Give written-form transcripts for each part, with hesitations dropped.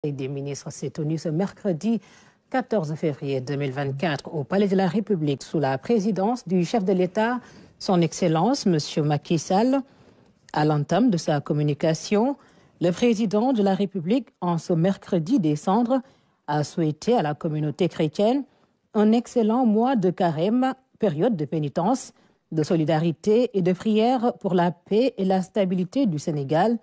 Des ministres s'est tenu ce mercredi 14 février 2024 au Palais de la République sous la présidence du chef de l'État, son Excellence M. Macky Sall. À l'entame de sa communication, le président de la République, en ce mercredi des Cendres, a souhaité à la communauté chrétienne un excellent mois de carême, période de pénitence, de solidarité et de prière pour la paix et la stabilité du Sénégal.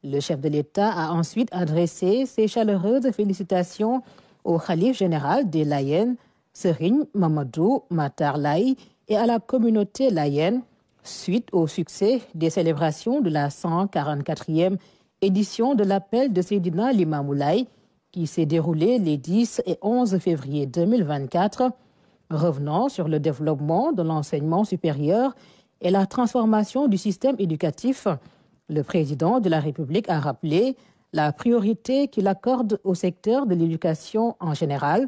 Le chef de l'État a ensuite adressé ses chaleureuses félicitations au khalife général des Layènes, Serigne Mamadou Matar Laye, et à la communauté layène, suite au succès des célébrations de la 144e édition de l'appel de Seydina Limamou Laye, qui s'est déroulée les 10 et 11 février 2024, revenant sur le développement de l'enseignement supérieur et la transformation du système éducatif. Le président de la République a rappelé la priorité qu'il accorde au secteur de l'éducation en général.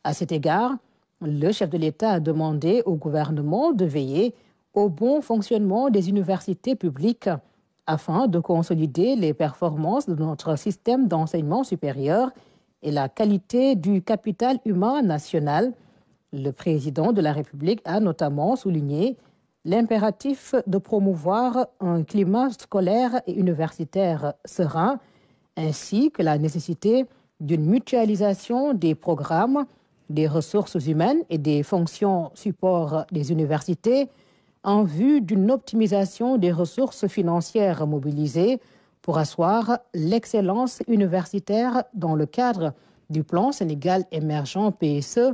À cet égard, le chef de l'État a demandé au gouvernement de veiller au bon fonctionnement des universités publiques afin de consolider les performances de notre système d'enseignement supérieur et la qualité du capital humain national. Le président de la République a notamment souligné l'impératif de promouvoir un climat scolaire et universitaire serein, ainsi que la nécessité d'une mutualisation des programmes, des ressources humaines et des fonctions support des universités en vue d'une optimisation des ressources financières mobilisées pour asseoir l'excellence universitaire dans le cadre du plan Sénégal émergent PSE.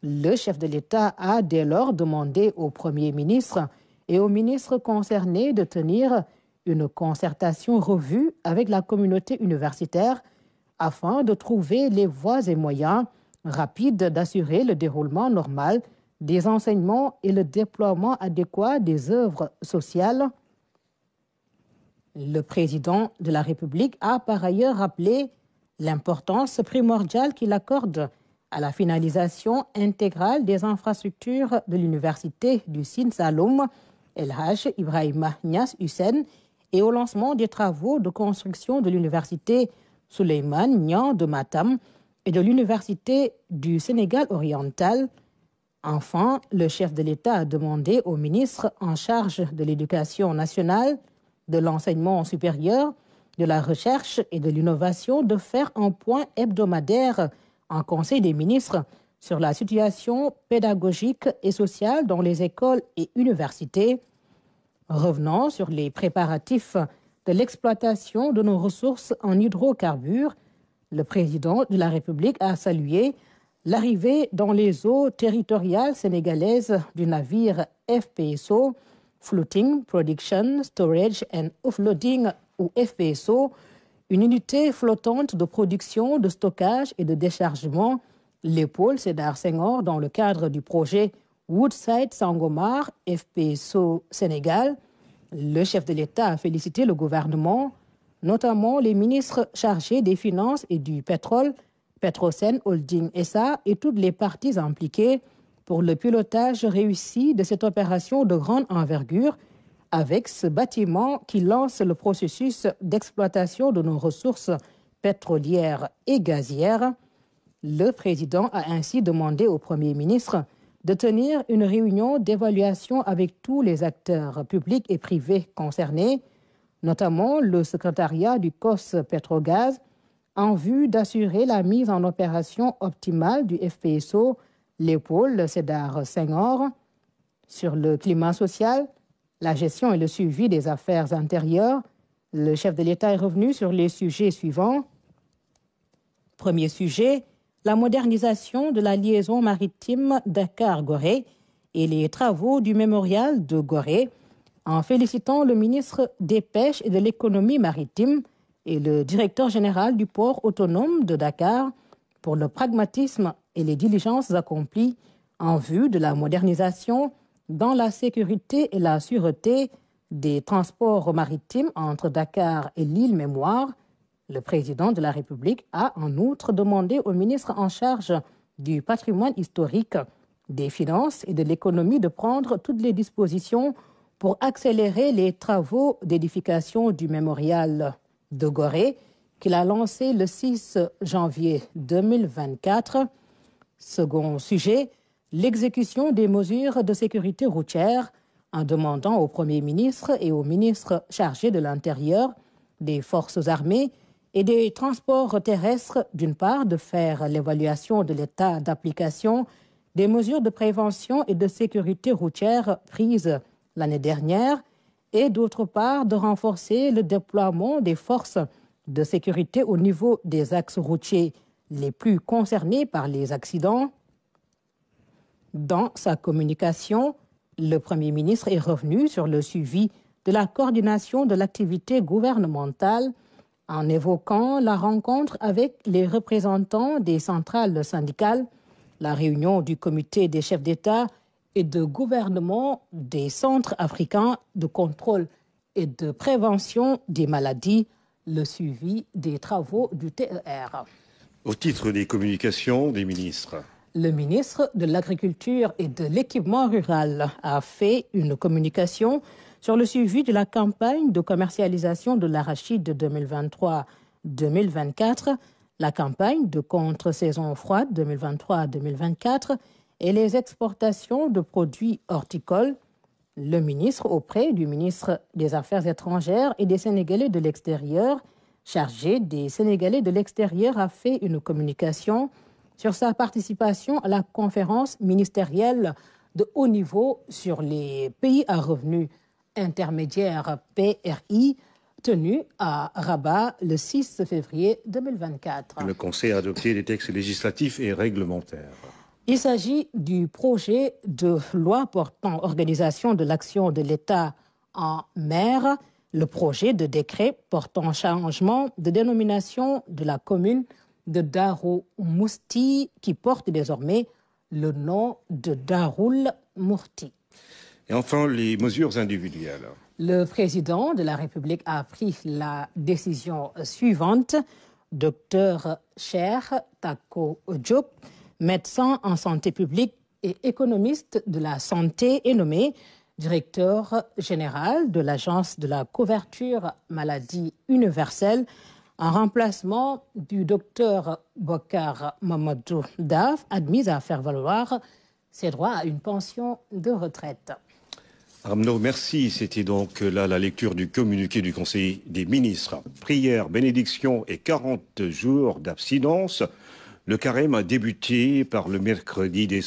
Le chef de l'État a dès lors demandé au Premier ministre et aux ministres concernés de tenir une concertation revue avec la communauté universitaire afin de trouver les voies et moyens rapides d'assurer le déroulement normal des enseignements et le déploiement adéquat des œuvres sociales. Le président de la République a par ailleurs rappelé l'importance primordiale qu'il accorde à la finalisation intégrale des infrastructures de l'université du Sine Saloum, El Hadj Ibrahima Niass Hussein, et au lancement des travaux de construction de l'université Souleymane Niang de Matam et de l'université du Sénégal oriental. Enfin, le chef de l'État a demandé au ministre en charge de l'Éducation nationale, de l'enseignement supérieur, de la recherche et de l'innovation de faire un point hebdomadaire en Conseil des ministres sur la situation pédagogique et sociale dans les écoles et universités. Revenant sur les préparatifs de l'exploitation de nos ressources en hydrocarbures, le président de la République a salué l'arrivée dans les eaux territoriales sénégalaises du navire FPSO, Floating Production, Storage and Offloading, ou FPSO, une unité flottante de production, de stockage et de déchargement, l'épaule Sédar Senghor, dans le cadre du projet Woodside Sangomar, FPSO Sénégal. Le chef de l'État a félicité le gouvernement, notamment les ministres chargés des Finances et du Pétrole, Petrosen Holding SA et toutes les parties impliquées pour le pilotage réussi de cette opération de grande envergure avec ce bâtiment qui lance le processus d'exploitation de nos ressources pétrolières et gazières. Le président a ainsi demandé au Premier ministre de tenir une réunion d'évaluation avec tous les acteurs publics et privés concernés, notamment le secrétariat du COS Pétrogaz, en vue d'assurer la mise en opération optimale du FPSO Léopold Sédar Senghor. Sur le climat social, la gestion et le suivi des affaires intérieures, le chef de l'État est revenu sur les sujets suivants. Premier sujet, la modernisation de la liaison maritime Dakar-Gorée et les travaux du mémorial de Gorée, en félicitant le ministre des Pêches et de l'Économie maritime et le directeur général du port autonome de Dakar pour le pragmatisme et les diligences accomplies en vue de la modernisation dans la sécurité et la sûreté des transports maritimes entre Dakar et l'île Mémoire. Le président de la République a en outre demandé au ministre en charge du patrimoine historique, des finances et de l'économie de prendre toutes les dispositions pour accélérer les travaux d'édification du mémorial de Gorée qu'il a lancé le 6 janvier 2024. Second sujet, l'exécution des mesures de sécurité routière en demandant au Premier ministre et au ministre chargé de l'Intérieur, des Forces armées et des transports terrestres, d'une part, de faire l'évaluation de l'état d'application des mesures de prévention et de sécurité routière prises l'année dernière et, d'autre part, de renforcer le déploiement des forces de sécurité au niveau des axes routiers les plus concernés par les accidents. Dans sa communication, le Premier ministre est revenu sur le suivi de la coordination de l'activité gouvernementale en évoquant la rencontre avec les représentants des centrales syndicales, la réunion du comité des chefs d'État et de gouvernement des centres africains de contrôle et de prévention des maladies, le suivi des travaux du TER. Au titre des communications des ministres. Le ministre de l'Agriculture et de l'Équipement rural a fait une communication sur le suivi de la campagne de commercialisation de l'arachide de 2023-2024, la campagne de contre-saison froide 2023-2024 et les exportations de produits horticoles. Le ministre, auprès du ministre des Affaires étrangères et des Sénégalais de l'extérieur, chargé des Sénégalais de l'extérieur, a fait une communication sur sa participation à la conférence ministérielle de haut niveau sur les pays à revenus intermédiaires PRI, tenue à Rabat le 6 février 2024. Le Conseil a adopté des textes législatifs et réglementaires. Il s'agit du projet de loi portant organisation de l'action de l'État en mer, le projet de décret portant changement de dénomination de la commune de Darou Mousti, qui porte désormais le nom de Daroul Mourti. Et enfin, les mesures individuelles. Le président de la République a pris la décision suivante. Dr Cheikh Tako Diop, médecin en santé publique et économiste de la santé, est nommé directeur général de l'Agence de la couverture maladie universelle en remplacement du docteur Bokar Mamadou Daf, admis à faire valoir ses droits à une pension de retraite. Arnaud, merci. C'était donc là la lecture du communiqué du Conseil des ministres. Prière, bénédiction et 40 jours d'abstinence. Le carême a débuté par le mercredi des